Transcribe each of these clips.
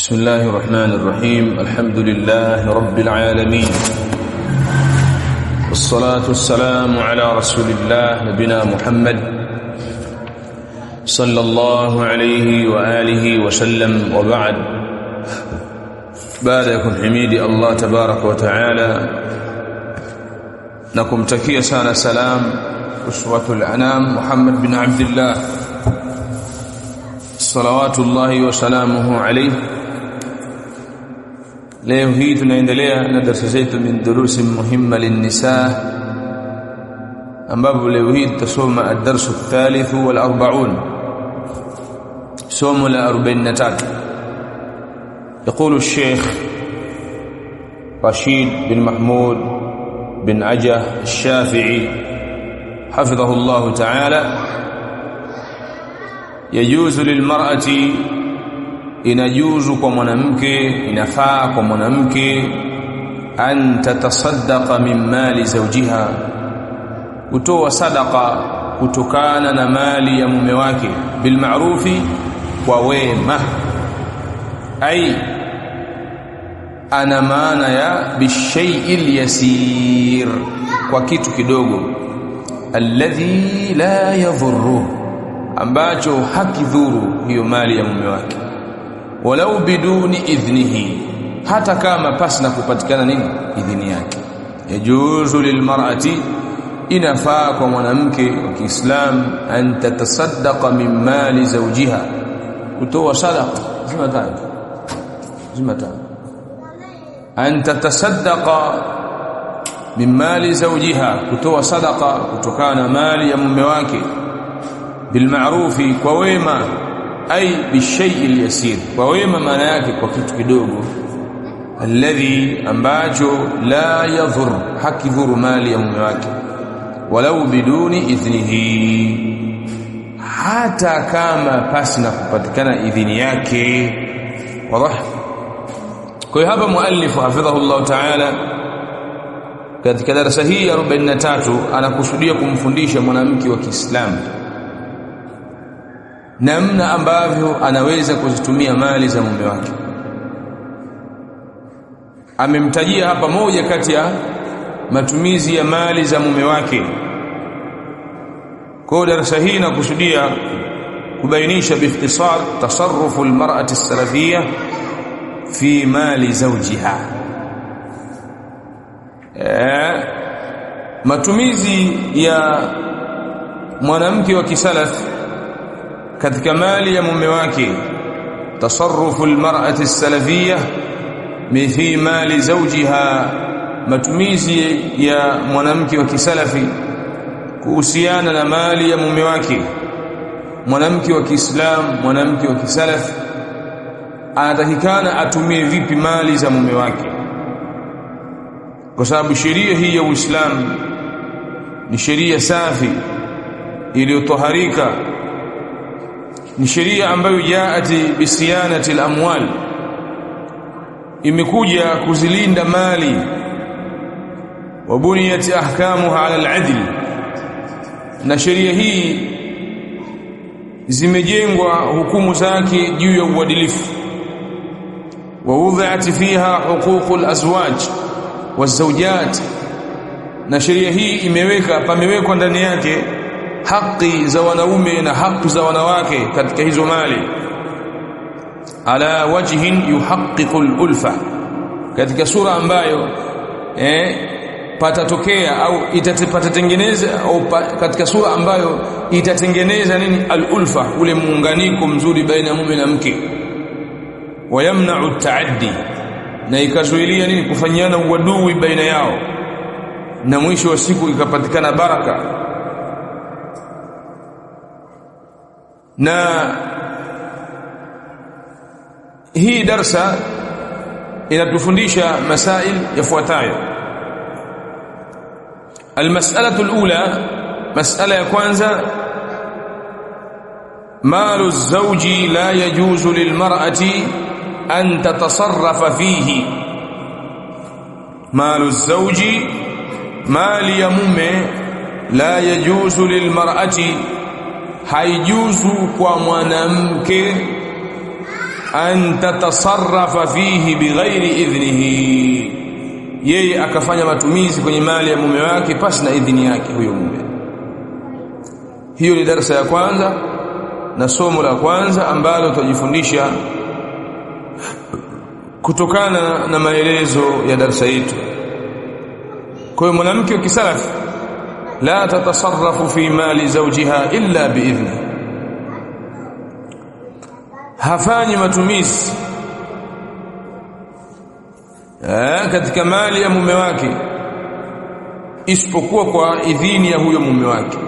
بسم الله الرحمن الرحيم. الحمد لله رب العالمين، والصلاة والسلام على رسول الله نبينا محمد صلى الله عليه وآله وسلم. وبعد، بعدكم حميد الله تبارك وتعالى نكم تكيا سانا سلام أسوة الأنام محمد بن عبد الله صلوات الله وسلامه عليه. Leo hii tunaendelea na darasa zetu min durusi muhimma linnisaa, ambapo leo hii tutasoma ad-darsu ath-thalith wal-40, somo la 43. يقول الشيخ رشيد بن محمود بن عجة الشافعي حفظه الله تعالى: يجوز للمرأة، inajuzu kwa mwanamke, inafaa kwa mwanamke, an tatasaddaqa min mali zawjiha, kutoa sadaqa kutokana na mali ya mume wake, bil ma'rufi, kwa wema. Ai ana maana ya bishay'il yasir, kwa kitu kidogo, alladhi la yadhurru, ambacho hakidhuru hiyo mali ya mume wake, walau biduni idhnihi, hata kama pasna kupatikana nini, idhini yake. Yajuzu lilmar'ati, inafaa kwa mwanamke wa Kiislamu, an tatasaddaqa min mali zawjiha, kutoa sadaqa. zimatan an tatasaddaqa min mali zawjiha, kutoa sadaqa kutokana na mali ya mume wake, bil ma'rufi, kwa wema. Ay bishay'il yasir, kwa wema maana yake kwa kitu kidogo, alladhi, ambacho la yadhur, hakidhuru mali ya mume wake, walau biduni idhnihi, hata kama pasina kupatikana idhini yake. Wadah. Kwa hiyo hapa muallif hafidhahu Allah ta'ala katika darasa hii ya 43 anakusudia kumfundisha mwanamke wa Kiislamu namna ambavyo anaweza kuzitumia mali za mume wake. Amemtajia hapa moja kati ya matumizi ya mali za mume wake. Kwa darasa hii nakusudia kubainisha biikhtisar tasarrufu almar'ati as-salafiyya fi mali zawjiha, matumizi ya mwanamke wa kisalaf katika mali ya mume wake. Tasarrufu almar'ati as-salafiyya fi mali zawjiha, matumizi ya mwanamke wa kisalafi kuhusiana na mali ya mume wake. Mwanamke wa Kiislamu, mwanamke wa kisalaf anatakikana atumie vipi mali za mume wake, kwa sababu sheria hii ya Uislamu ni sheria safi iliyotoharika, ni sheria ambayo jaati bisiyanati al-amwal, imekuja kuzilinda mali. Wa buniyat ahkamuha ala al-adl, na sheria hii zimejengwa hukumu zake juu ya uadilifu. Wa wudhi'at fiha huququl azwaj wazawjat, na sheria hii pamewekwa ndani yake haki za wanaume na haki za wanawake katika hizo mali, ala wajhin yuhaqqiqul ulfa, katika sura ambayo patatokea au patatengeneza, au katika sura ambayo itatengeneza nini, al-ulfa, ule muunganiko mzuri baina ya mume na mke. Wayamna'u at-ta'addi, na ikazuilia nini, kufanyana uadui baina yao, na mwisho wa siku ikapatikana baraka. Na hii darsa inatufundisha masail yafuatayo. Almas'alatu alula, mas'ala ya kwanza: malu az-zawji la yajuzu lilmar'ati an tatasarrafa fihi. Malu az-zawji, mali ya mume, la yajuzu lilmar'ati, haijuzu kwa mwanamke an tatasarrafa fihi bighairi idhnihi, yeye akafanya matumizi kwenye mali ya mume wake pasi na idhini yake huyo mume. Hiyo ni darasa ya kwanza na somo la kwanza ambalo tutajifundisha kutokana na maelezo ya darasa yetu. Kwa hiyo mwanamke wa kisalafi la tatasarrafu fi mali zawjiha illa biidhni, hafanyi matumizi katika mali ya mume wake isipokuwa kwa idhini ya huyo mume wake.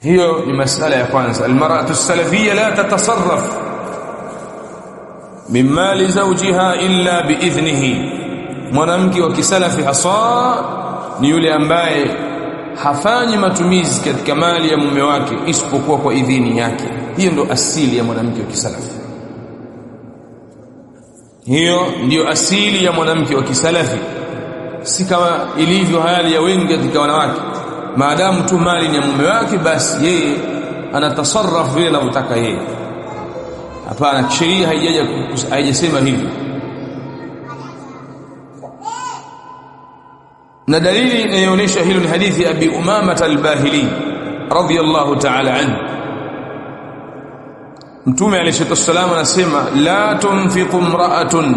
hiyo ni masala ya kwanza. Almar'atu as-salafiyya la tatasarraf min mali zawjiha illa biidhnihi, mwanamke wa kisalafi hasa ni yule ambaye hafanyi matumizi katika mali ya mume wake isipokuwa kwa idhini yake. Hiyo ndio asili ya mwanamke wa kisalafi, hiyo ndio asili ya mwanamke wa kisalafi, si kama ilivyo hali ya wengi katika wanawake. Maadamu tu mali ni ya mume wake, basi yeye anatasarraf vile anavyotaka yeye. Hapana, sheria haijasema hivyo. Na dalili inayoonyesha hilo ni hadithi ya Abi Umama al-Bahili radhiyallahu ta'ala anhu. Mtume alayhi wasallam anasema, la tunfiqu imra'atun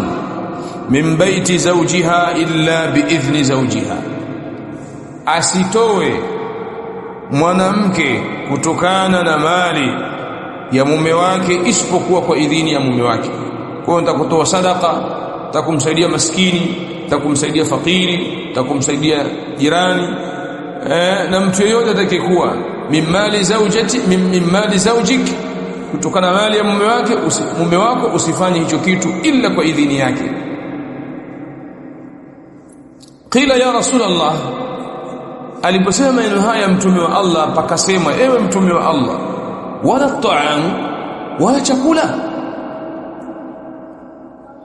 min baiti zawjiha illa biidhni zawjiha, asitoe mwanamke kutokana na mali ya mume wake isipokuwa kwa idhini ya mume wake. Kwa hiyo nitakutoa sadaka, nitakumsaidia maskini, nitakumsaidia fakiri, nitakumsaidia jirani, na mtu yeyote atakayekuwa min mali zawjik, kutokana na mali ya mume wako usifanye hicho kitu illa kwa idhini yake. Qila ya Rasulullah, aliposema maneno haya mtume wa Allah pakasema, ewe mtume wa Allah, wala ta'am, wala chakula?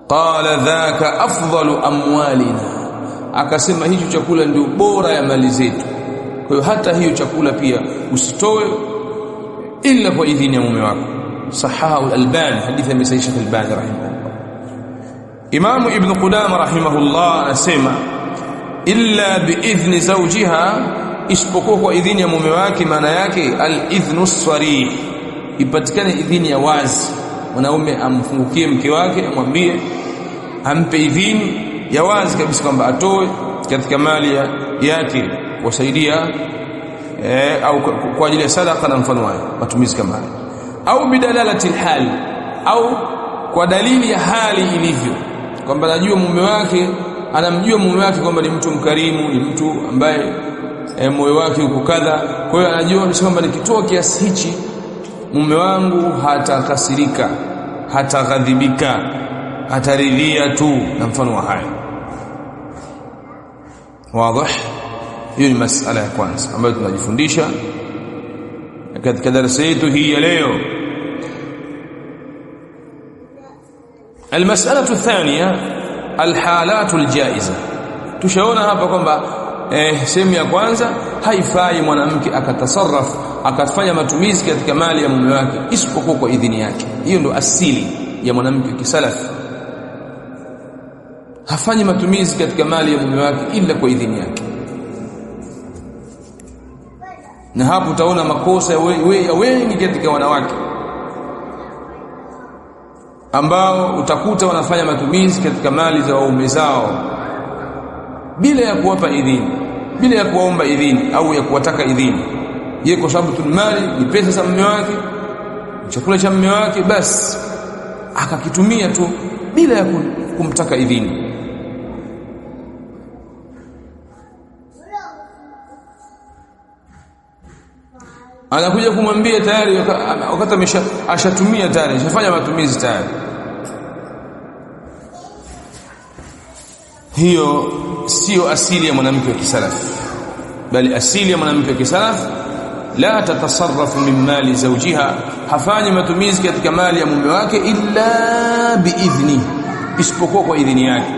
Qala dhaka afdalu amwalina, akasema hicho chakula ndio bora ya mali zetu. Kwa hiyo hata hiyo chakula pia usitoe illa kwa idhini ya mume wako. Sahahu al-Albani, hadithi ya Sheikh al-Albani rahimahullah. Imam Ibn Qudama rahimahullah anasema, illa biidhni zawjiha, isipokuwa kwa idhini ya mume wake. Maana yake al-idhnu as-sarih, ipatikane idhini ya wazi. Mwanaume amfungukie mke wake, amwambie, ampe idhini ya wazi kabisa kwamba atoe katika mali yake kusaidia au kwa ajili ya sadaka na mfano wake, matumizi kama haya. Au bidalalati al-hal, au kwa dalili ya hali ilivyo, kwamba anajua mume wake, anamjua mume wake kwamba ni mtu mkarimu, ni mtu ambaye moyo wake uko kadha. Kwa hiyo anajua kwamba nikitoa kiasi hichi mume wangu hatakasirika, hataghadhibika, ataridhia tu na mfano wa haya. Wazi? Hiyo ni masala ya kwanza ambayo tunajifundisha katika darasa yetu hii ya leo. Almas'alatu athaniya, alhalatu aljaiza. Tushaona hapa kwamba sehemu ya kwanza, haifai mwanamke akatasarraf, akafanya matumizi katika mali ya mume wake isipokuwa kwa idhini yake. Hiyo ndio asili ya mwanamke kisalafi, hafanyi matumizi katika mali ya mume wake ila kwa idhini yake. Na hapo utaona makosa ya wengi katika wanawake ambao utakuta wanafanya matumizi katika mali za waume zao bila ya kuwapa idhini, bila ya kuwaomba idhini au ya kuwataka idhini. Yeye kwa sababu tu mali ni pesa za mume wake, chakula cha mume wake, basi akakitumia tu bila ya kumtaka idhini. Anakuja kumwambia tayari wakati ashatumia tayari, ashafanya matumizi tayari. Hiyo sio asili ya mwanamke wa kisalafi, bali asili ya mwanamke wa kisalafi la tatasarrafu min mali zawjiha, hafanyi matumizi katika mali ya mume wake illa biidhni, isipokuwa kwa idhini yake.